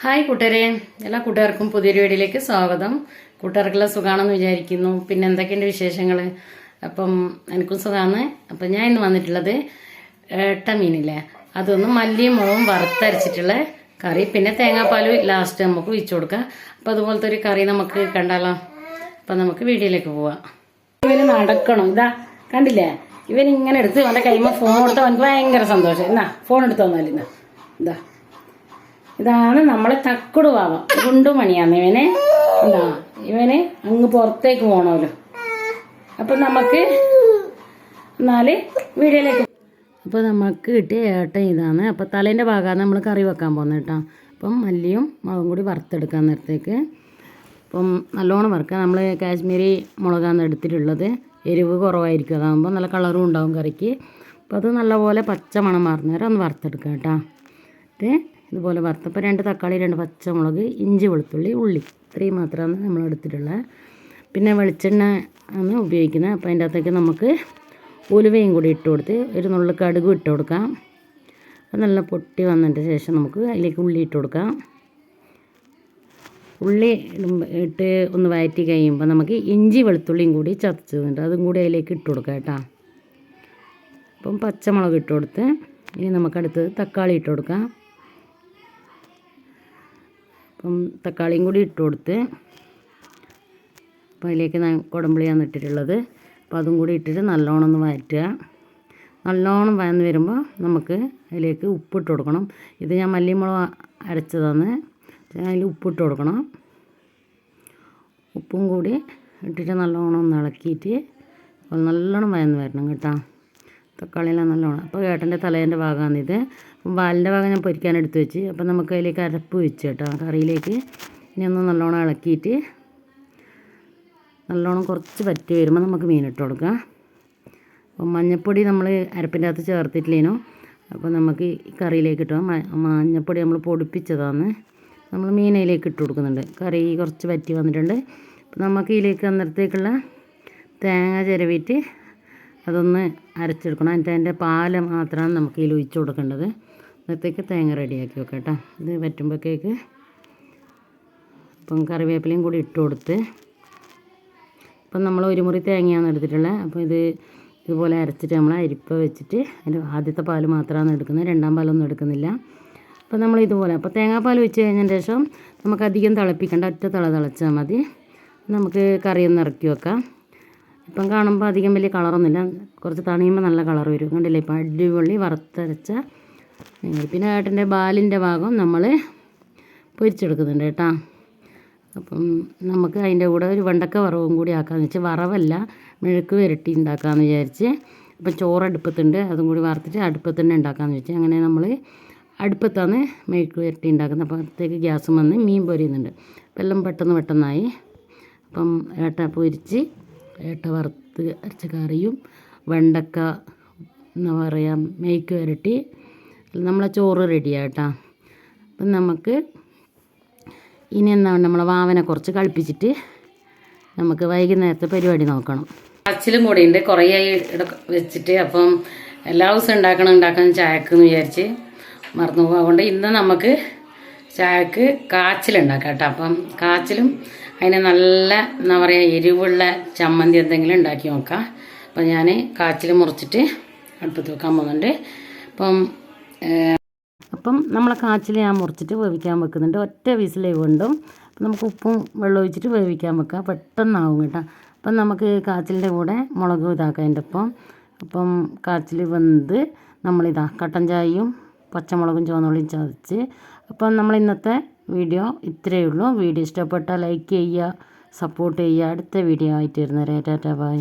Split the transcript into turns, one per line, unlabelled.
Hi കൂട്ടുകാരെ, എല്ലാ കൂട്ടുകാർക്കും പുതിയൊരു വീഡിയോയിലേക്ക് സ്വാഗതം. കൂട്ടുകാർക്കെല്ലാം സുഖമാണെന്ന് വിചാരിക്കുന്നു. പിന്നെ എന്തൊക്കെയുണ്ട് വിശേഷങ്ങൾ? അപ്പം എനിക്കും സുഖമാണ്. അപ്പം ഞാൻ ഇന്ന് വന്നിട്ടുള്ളത് ഏട്ട മീനില്ലേ, അതൊന്ന് മല്ലിയും മുളകും വറുത്തരച്ചിട്ടുള്ള കറി, പിന്നെ തേങ്ങാപ്പാലും ലാസ്റ്റ് നമുക്ക് ഒഴിച്ചു കൊടുക്കാം. അപ്പം അതുപോലത്തെ ഒരു കറി നമുക്ക് കണ്ടാലോ? അപ്പം നമുക്ക് വീഡിയോയിലേക്ക് പോവാം. ഇവന് നടക്കണം, ഇതാ കണ്ടില്ലേ, ഇവൻ ഇങ്ങനെ എടുത്ത് അവൻ്റെ കൈമ ഫോൺ കൊടുത്താൽ അവനക്ക് ഭയങ്കര സന്തോഷം. എന്നാ ഫോൺ എടുത്ത് വന്നാലിന്നാ, ഇതാ ഇതാണ് നമ്മളെ തക്കുടു വാവ, ഗുണ്ടുമണിയാന്ന് ഇവന്. എന്താ ഇവന് അങ്ങ് പുറത്തേക്ക് പോകണമല്ലോ. അപ്പം നമുക്ക് എന്നാല് വീഡിയോയിലേക്ക്. അപ്പോൾ നമുക്ക് കിട്ടിയ ഏട്ട ഇതാണ്. അപ്പോൾ തലേൻ്റെ ഭാഗമാണ് നമ്മൾ കറി വെക്കാൻ പോകുന്നത് കേട്ടോ. അപ്പം മല്ലിയും മുളകും കൂടി വറുത്തെടുക്കാൻ നേരത്തേക്ക് അപ്പം നല്ലോണം വറുക്കുക. നമ്മൾ കാശ്മീരി മുളകാണ് എടുത്തിട്ടുള്ളത്. എരിവ് കുറവായിരിക്കും, അതാകുമ്പോൾ നല്ല കളറും ഉണ്ടാവും കറിക്ക്. അപ്പോൾ അത് നല്ലപോലെ പച്ച മണം മാറുന്ന നേരം ഒന്ന് വറുത്തെടുക്കുക കേട്ടോ. ഇതുപോലെ വറുത്തപ്പോൾ 2 തക്കാളി, 2 പച്ചമുളക്, ഇഞ്ചി, വെളുത്തുള്ളി, ഉള്ളി, ഇത്രയും മാത്രമാണ് നമ്മൾ എടുത്തിട്ടുള്ളത്. പിന്നെ വെളിച്ചെണ്ണ ആണ് ഉപയോഗിക്കുന്നത്. അപ്പോൾ അതിൻ്റെ അകത്തേക്ക് നമുക്ക് ഉലുവയും കൂടി ഇട്ട് കൊടുത്ത് ഒരു നുള്ളു കടുകും ഇട്ട് കൊടുക്കാം. അത് നല്ല പൊട്ടി വന്നതിന് ശേഷം നമുക്ക് അതിലേക്ക് ഉള്ളി ഇട്ട് കൊടുക്കാം. ഉള്ളി ഇട്ട് ഒന്ന് വഴറ്റി കഴിയുമ്പോൾ നമുക്ക് ഇഞ്ചി വെളുത്തുള്ളിയും കൂടി ചതച്ചതുണ്ട്, അതും കൂടി അതിലേക്ക് ഇട്ട് കൊടുക്കാം കേട്ടോ. അപ്പം പച്ചമുളക് ഇട്ട് കൊടുത്ത് ഇനി നമുക്കടുത്തത് തക്കാളി ഇട്ട് കൊടുക്കാം. അപ്പം തക്കാളിയും കൂടി ഇട്ട് കൊടുത്ത് അപ്പോൾ അതിലേക്ക് കുടംപുളിയാണ് ഇട്ടിട്ടുള്ളത്. അപ്പോൾ അതും കൂടി ഇട്ടിട്ട് നല്ലോണം ഒന്ന് വഴറ്റുക. നല്ലോണം വഴന്ന് വരുമ്പോൾ നമുക്ക് അതിലേക്ക് ഉപ്പിട്ട് കൊടുക്കണം. ഇത് ഞാൻ മല്ലിമുളക് അരച്ചതാണ്, അതിൽ ഉപ്പിട്ട് കൊടുക്കണം. ഉപ്പും കൂടി ഇട്ടിട്ട് നല്ലോണം ഒന്ന് ഇളക്കിയിട്ട് നല്ലോണം വഴന്ന് വരണം കേട്ടോ. തക്കാളിയെല്ലാം നല്ലോണം. അപ്പോൾ ഏട്ടൻ്റെ തലേൻ്റെ ഭാഗമാണിത്. അപ്പം വാലിൻ്റെ ഭാഗം ഞാൻ പൊരിക്കാൻ എടുത്ത് വെച്ച്. അപ്പം നമുക്ക് അതിലേക്ക് അരപ്പ് വെച്ച് കേട്ടോ കറിയിലേക്ക്. ഇനി ഒന്ന് നല്ലോണം ഇളക്കിയിട്ട് നല്ലോണം കുറച്ച് പറ്റി വരുമ്പോൾ നമുക്ക് മീനിട്ട് കൊടുക്കാം. അപ്പം മഞ്ഞൾപ്പൊടി നമ്മൾ അരപ്പിൻ്റെ അകത്ത് ചേർത്തിട്ടില്ലേനോ, അപ്പോൾ നമുക്ക് ഈ കറിയിലേക്ക് ഇട്ടോ. മഞ്ഞൾപ്പൊടി നമ്മൾ പൊടിപ്പിച്ചതാണ്, നമ്മൾ മീനയിലേക്ക് ഇട്ട് കൊടുക്കുന്നുണ്ട്. കറി കുറച്ച് പറ്റി വന്നിട്ടുണ്ട്. അപ്പം നമുക്ക് ഇതിലേക്ക് അന്നേരത്തേക്കുള്ള തേങ്ങ ചിരവിയിട്ട് അതൊന്ന് അരച്ചെടുക്കണം. എന്നിട്ട് അതിൻ്റെ പാല് മാത്രമാണ് നമുക്ക് ഇതിൽ ഒഴിച്ച് കൊടുക്കേണ്ടത്. അന്നേരത്തേക്ക് തേങ്ങ റെഡിയാക്കി വെക്കാം കേട്ടോ. ഇത് വറ്റുമ്പോഴേക്ക് അപ്പം കറിവേപ്പിലയും കൂടി ഇട്ട് കൊടുത്ത് ഇപ്പം നമ്മൾ ഒരു മുറി തേങ്ങയാണ് എടുത്തിട്ടുള്ളത്. അപ്പോൾ ഇതുപോലെ അരച്ചിട്ട് നമ്മൾ അരിപ്പ വെച്ചിട്ട് അതിൻ്റെ ആദ്യത്തെ പാല് മാത്രമാണ് എടുക്കുന്നത്, രണ്ടാം പാലൊന്നും എടുക്കുന്നില്ല. അപ്പോൾ നമ്മൾ ഇതുപോലെ അപ്പോൾ തേങ്ങാപ്പാൽ വെച്ച് കഴിഞ്ഞതിന് ശേഷം നമുക്ക് അധികം തിളപ്പിക്കേണ്ട, ഒറ്റ തിളച്ചാൽ മതി. നമുക്ക് കറിയൊന്ന് ഇറക്കി വെക്കാം. ഇപ്പം കാണുമ്പോൾ അധികം വലിയ കളറൊന്നുമില്ല, കുറച്ച് തണിയുമ്പോൾ നല്ല കളർ വരും. കണ്ടില്ലേ, ഇപ്പം അടിപൊളി വറുത്തരച്ച. പിന്നെ ഏട്ടൻ്റെ ബാലിൻ്റെ ഭാഗം നമ്മൾ പൊരിച്ചെടുക്കുന്നുണ്ട് കേട്ടോ. അപ്പം നമുക്ക് അതിൻ്റെ കൂടെ ഒരു വെണ്ടക്ക വറവും കൂടി ആക്കാമെന്ന് വെച്ചാൽ, വറവല്ല മെഴുക്ക് വരട്ടി ഉണ്ടാക്കാമെന്ന് വിചാരിച്ച്. അപ്പം ചോറ് അടുപ്പത്തുണ്ട്, അതും കൂടി വറുത്തിട്ട് അടുപ്പത്ത് തന്നെ ഉണ്ടാക്കാമെന്ന് വെച്ചാൽ. അങ്ങനെ നമ്മൾ അടുപ്പത്താണ് മെഴുക്ക് വരട്ടി ഉണ്ടാക്കുന്നത്. അപ്പോൾ അപ്പോഴത്തേക്ക് ഗ്യാസും വന്ന് മീൻ പൊരിയുന്നുണ്ട്. അപ്പം എല്ലാം പെട്ടെന്നായി. അപ്പം ഏട്ട പൊരിച്ച് ഏട്ട വറുത്ത് അരച്ച കറിയും വെണ്ടക്ക എന്താ പറയുക മെഴുക്ക് വരട്ടി നമ്മളെ ചോറ് റെഡിയാണ് കേട്ടോ. അപ്പം നമുക്ക് ഇനി എന്താണ്, നമ്മളെ വാവനെ കുറച്ച് കളിപ്പിച്ചിട്ട് നമുക്ക് വൈകുന്നേരത്തെ പരിപാടി നോക്കണം. അച്ചിലും കൂടി ഉണ്ട്, കുറേ ആയി വെച്ചിട്ട്. അപ്പം എല്ലാ ദിവസവും ഉണ്ടാക്കണം ചായക്കെന്ന് വിചാരിച്ച് മറന്നു പോകും. അതുകൊണ്ട് ഇന്ന് നമുക്ക് ചായക്ക് കാച്ചിലുണ്ടാക്കാം കേട്ടോ. അപ്പം കാച്ചിലും അതിന് നല്ല എന്താ പറയുക എരിവുള്ള ചമ്മന്തി എന്തെങ്കിലും ഉണ്ടാക്കി നോക്കാം. അപ്പം ഞാൻ കാച്ചിൽ മുറിച്ചിട്ട് അടുപ്പത്ത് വെക്കാൻ പോകുന്നുണ്ട്. അപ്പം നമ്മളെ കാച്ചിൽ ഞാൻ മുറിച്ചിട്ട് വേവിക്കാൻ വെക്കുന്നുണ്ട്. ഒറ്റ വിസിലേ വേണ്ടും. അപ്പം നമുക്ക് ഉപ്പും വെള്ളം ഒഴിച്ചിട്ട് വേവിക്കാൻ വെക്കാം, പെട്ടെന്നാവും കേട്ടോ. അപ്പം നമുക്ക് കാച്ചിലിൻ്റെ കൂടെ മുളക് ഇതാക്കാം അതിൻ്റെ ഒപ്പം. അപ്പം കാച്ചിൽ വെന്ത് നമ്മളിതാ കട്ടൻ ചായയും പച്ചമുളകും ചുവന്നുള്ളിയും ചതച്ച്. അപ്പം നമ്മൾ ഇന്നത്തെ വീഡിയോ ഇത്രയേ ഉള്ളൂ. വീഡിയോ ഇഷ്ടപ്പെട്ടാൽ ലൈക്ക് ചെയ്യുക, സപ്പോർട്ട് ചെയ്യുക. അടുത്ത വീഡിയോ ആയിട്ട് വരുന്നവരെ ടാറ്റാ ബൈ.